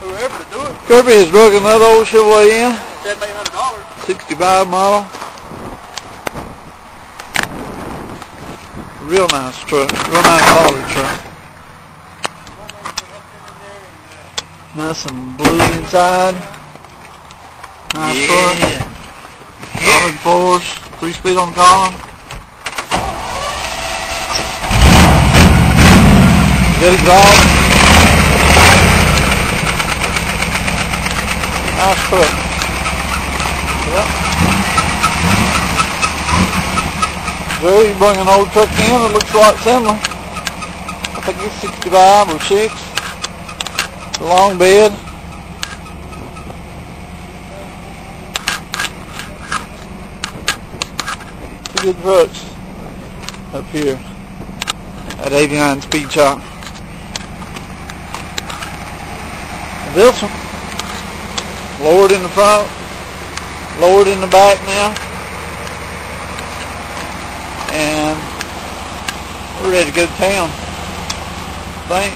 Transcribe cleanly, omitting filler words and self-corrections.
whoever to do it. Kirby has drug another old Chevrolet in. $7,800. 65 model. Real nice truck. Real nice quality truck. Nice and blue inside. Nice truck. Solid floors. 3-speed on the column. Good exhaust. Nice truck. Yep. So you bring an old truck in that looks a lot similar. I think it's 65 or 6. It's a long bed. Two good trucks up here at 89 speed shop. This one, lowered in the front, lowered in the back now, and we're ready to go to town, I think.